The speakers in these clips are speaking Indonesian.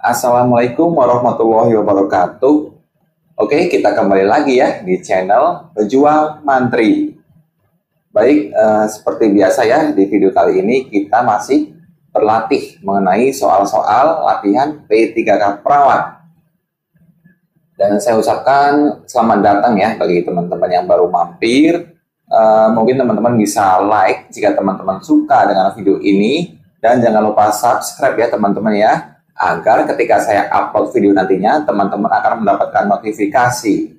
Assalamualaikum warahmatullahi wabarakatuh. Oke, kita kembali lagi ya di channel Pejuang Mantri. Baik, seperti biasa ya, di video kali ini kita masih berlatih mengenai soal-soal latihan P3K Perawat. Dan saya ucapkan selamat datang ya bagi teman-teman yang baru mampir. Mungkin teman-teman bisa like jika teman-teman suka dengan video ini. Dan jangan lupa subscribe ya teman-teman ya, agar ketika saya upload video nantinya, teman-teman akan mendapatkan notifikasi.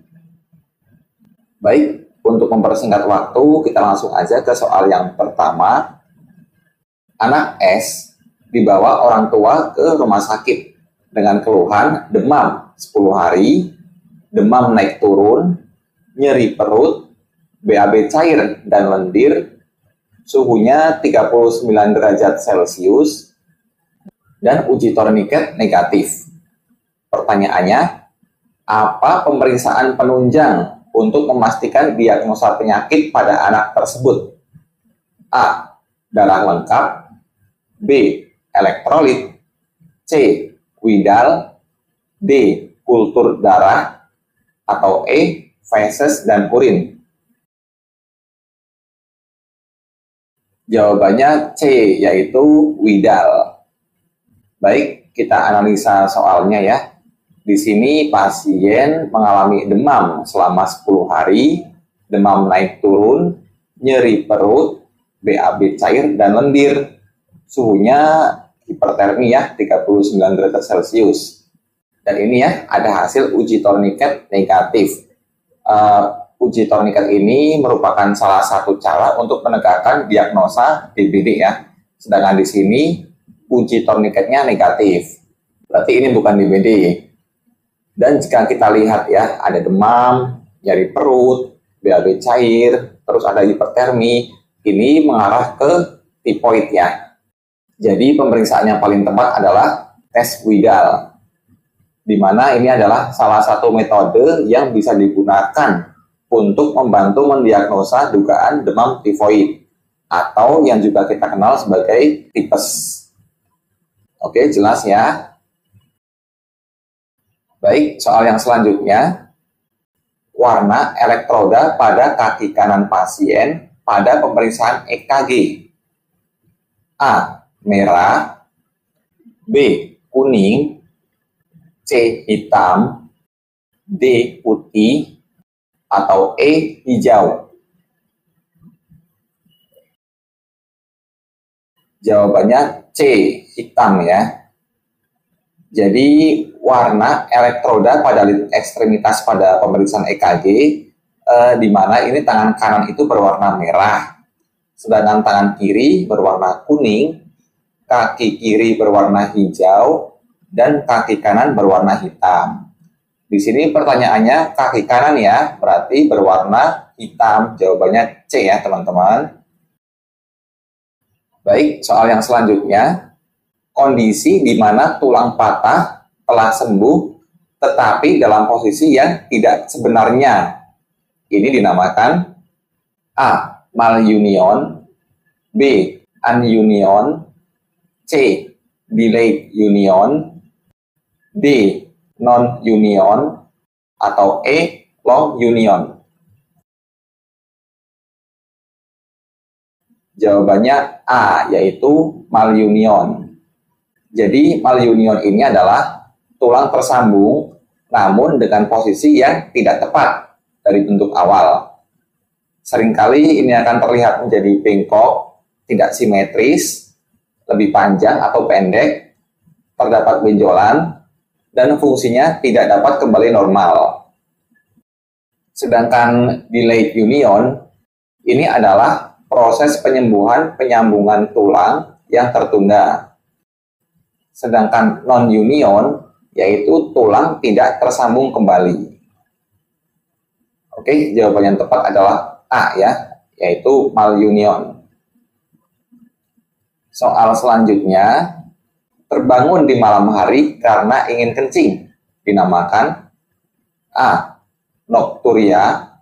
Baik, untuk mempersingkat waktu, kita langsung aja ke soal yang pertama. Anak S dibawa orang tua ke rumah sakit dengan keluhan demam 10 hari, demam naik turun, nyeri perut, BAB cair dan lendir, suhunya 39 derajat Celcius, dan uji torniket negatif. Pertanyaannya, apa pemeriksaan penunjang untuk memastikan diagnosa penyakit pada anak tersebut? A. Darah lengkap. B. Elektrolit. C. Widal. D. Kultur darah. Atau E. Feses dan urin. Jawabannya C, yaitu Widal. Baik, kita analisa soalnya ya. Di sini pasien mengalami demam selama 10 hari, demam naik turun, nyeri perut, BAB cair dan lendir. Suhunya hipertermi ya, 39 derajat Celcius. Dan ini ya, ada hasil uji torniket negatif. Uji torniket ini merupakan salah satu cara untuk menegakkan diagnosa DBD ya. Sedangkan di sini uji torniketnya negatif. Berarti ini bukan DBD. Dan jika kita lihat ya, ada demam, nyeri perut, BAB cair, terus ada hipertermi, ini mengarah ke tipoid ya. Jadi pemeriksaan yang paling tepat adalah tes Widal, di mana ini adalah salah satu metode yang bisa digunakan untuk membantu mendiagnosa dugaan demam tifoid, atau yang juga kita kenal sebagai tipes. Oke, jelas ya? Baik, soal yang selanjutnya. Warna elektroda pada kaki kanan pasien pada pemeriksaan EKG. A. Merah. B. Kuning. C. Hitam. D. Putih. Atau E. Hijau. Jawabannya C. Hitam ya. Jadi warna elektroda pada ekstremitas pada pemeriksaan EKG, di mana ini tangan kanan itu berwarna merah, sedangkan tangan kiri berwarna kuning, kaki kiri berwarna hijau, dan kaki kanan berwarna hitam. Di sini pertanyaannya kaki kanan ya, berarti berwarna hitam. Jawabannya C ya teman-teman. Baik, soal yang selanjutnya. Kondisi di mana tulang patah telah sembuh tetapi dalam posisi yang tidak sebenarnya. Ini dinamakan A. Malunion. B. Ununion. C. Delayed union. D. Non-union, atau E. Long union. Jawabannya A, yaitu malunion. Jadi malunion ini adalah tulang tersambung namun dengan posisi yang tidak tepat dari bentuk awal. Seringkali ini akan terlihat menjadi bengkok, tidak simetris, lebih panjang atau pendek, terdapat benjolan, dan fungsinya tidak dapat kembali normal. Sedangkan delayed union ini adalah proses penyembuhan penyambungan tulang yang tertunda. Sedangkan non-union yaitu tulang tidak tersambung kembali. Oke, jawaban yang tepat adalah A ya, yaitu malunion. Soal selanjutnya. Terbangun di malam hari karena ingin kencing, dinamakan A. Nokturia.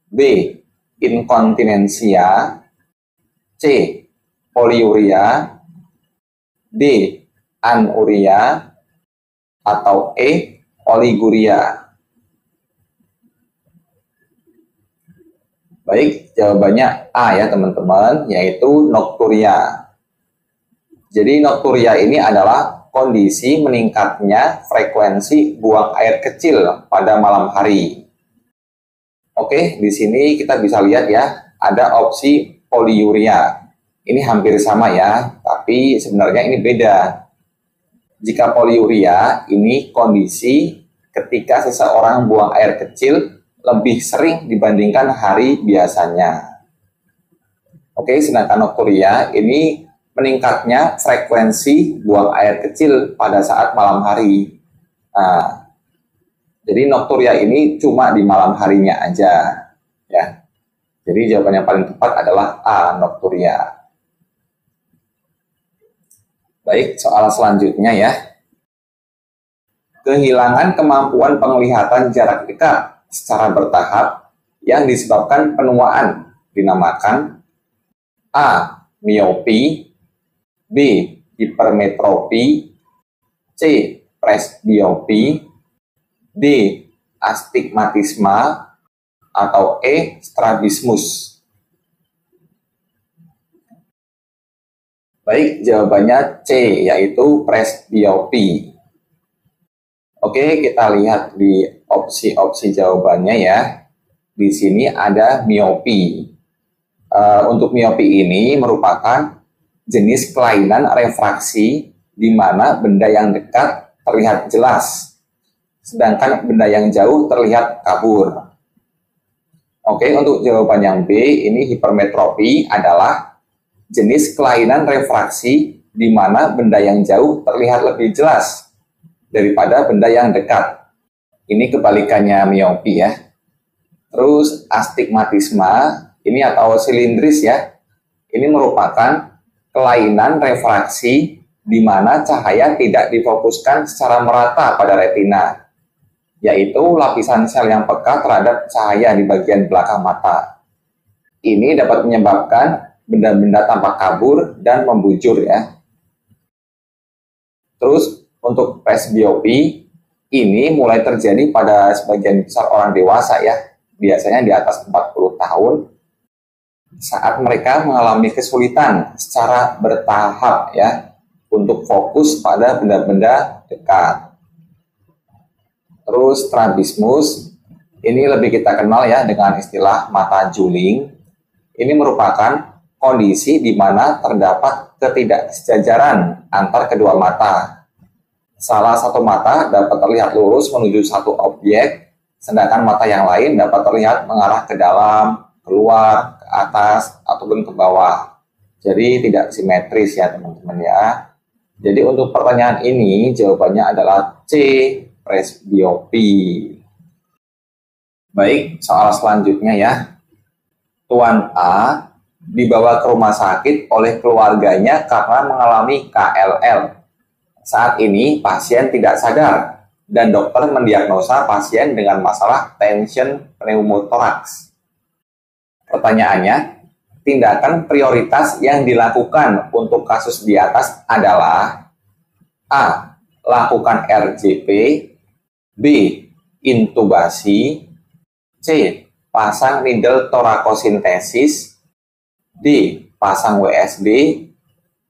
B. Inkontinensia. C. Poliuria. D. Anuria. atau E. oliguria? Baik, jawabannya A ya teman-teman, yaitu nocturia. Jadi nocturia ini adalah kondisi meningkatnya frekuensi buang air kecil pada malam hari. Oke, di sini kita bisa lihat ya, ada opsi poliuria. Ini hampir sama ya, tapi sebenarnya ini beda. Jika poliuria, ini kondisi ketika seseorang buang air kecil lebih sering dibandingkan hari biasanya. Oke, sedangkan nocturia ini meningkatnya frekuensi buang air kecil pada saat malam hari. Nah, jadi nocturia ini cuma di malam harinya aja, ya. Jadi jawaban yang paling tepat adalah A, nocturia. Baik, soal selanjutnya ya. Kehilangan kemampuan penglihatan jarak dekat secara bertahap yang disebabkan penuaan dinamakan A. miopi, B. hipermetropi, C. presbiopi, D. astigmatisma, atau E. strabismus. Baik, jawabannya C, yaitu presbiopi. Oke, kita lihat di opsi-opsi jawabannya ya. Di sini ada miopi. Untuk miopi ini merupakan jenis kelainan refraksi di mana benda yang dekat terlihat jelas, sedangkan benda yang jauh terlihat kabur. Oke, untuk jawaban yang B, ini hipermetropi adalah jenis kelainan refraksi di mana benda yang jauh terlihat lebih jelas daripada benda yang dekat. Ini kebalikannya miopi ya. Terus astigmatisma ini atau silindris ya. Ini merupakan kelainan refraksi di mana cahaya tidak difokuskan secara merata pada retina, yaitu lapisan sel yang peka terhadap cahaya di bagian belakang mata. Ini dapat menyebabkan benda-benda tampak kabur dan membujur ya. Terus untuk presbiopi, ini mulai terjadi pada sebagian besar orang dewasa ya, biasanya di atas 40 tahun, saat mereka mengalami kesulitan secara bertahap ya, untuk fokus pada benda-benda dekat. Terus strabismus, ini lebih kita kenal ya dengan istilah mata juling. Ini merupakan kondisi di mana terdapat ketidaksejajaran antar kedua mata. Salah satu mata dapat terlihat lurus menuju satu objek, sedangkan mata yang lain dapat terlihat mengarah ke dalam, keluar, ke atas, ataupun ke bawah. Jadi tidak simetris ya teman-teman ya. Jadi untuk pertanyaan ini jawabannya adalah C, presbiopi. Baik, soal selanjutnya ya. Tuan A dibawa ke rumah sakit oleh keluarganya karena mengalami KLL. Saat ini pasien tidak sadar dan dokter mendiagnosa pasien dengan masalah tension pneumotoraks. Pertanyaannya, tindakan prioritas yang dilakukan untuk kasus di atas adalah A. Lakukan RJP, B. Intubasi, C. Pasang needle torakosintesis, D. Pasang WSD,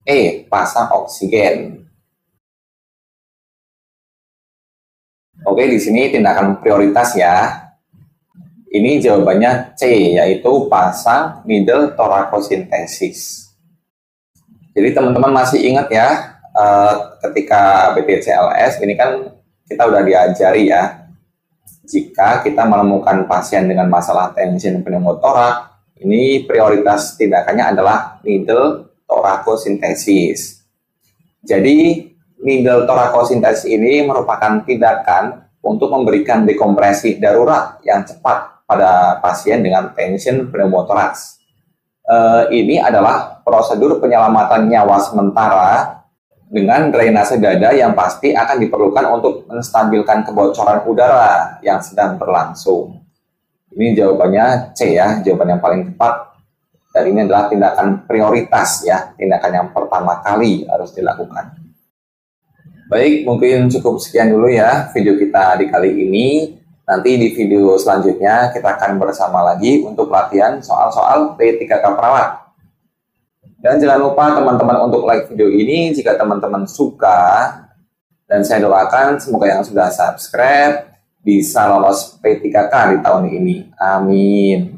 E. Pasang oksigen. Oke, di sini tindakan prioritas ya. Ini jawabannya C, yaitu pasang needle torakosintesis. Jadi teman-teman masih ingat ya, ketika BPJS ini kan kita udah diajari ya, jika kita menemukan pasien dengan masalah tension pneumotoraks, ini prioritas tindakannya adalah needle torakosintesis. Jadi needle torakosintesis ini merupakan tindakan untuk memberikan dekompresi darurat yang cepat pada pasien dengan tension pneumotoraks. Ini adalah prosedur penyelamatan nyawa sementara dengan drainase dada yang pasti akan diperlukan untuk menstabilkan kebocoran udara yang sedang berlangsung. Ini jawabannya C ya, jawaban yang paling tepat. Dan ini adalah tindakan prioritas ya, tindakan yang pertama kali harus dilakukan. Baik, mungkin cukup sekian dulu ya video kita di kali ini. Nanti di video selanjutnya kita akan bersama lagi untuk latihan soal-soal P3K perawat. Dan jangan lupa teman-teman untuk like video ini jika teman-teman suka. Dan saya doakan semoga yang sudah subscribe bisa lolos P3K di tahun ini. Amin.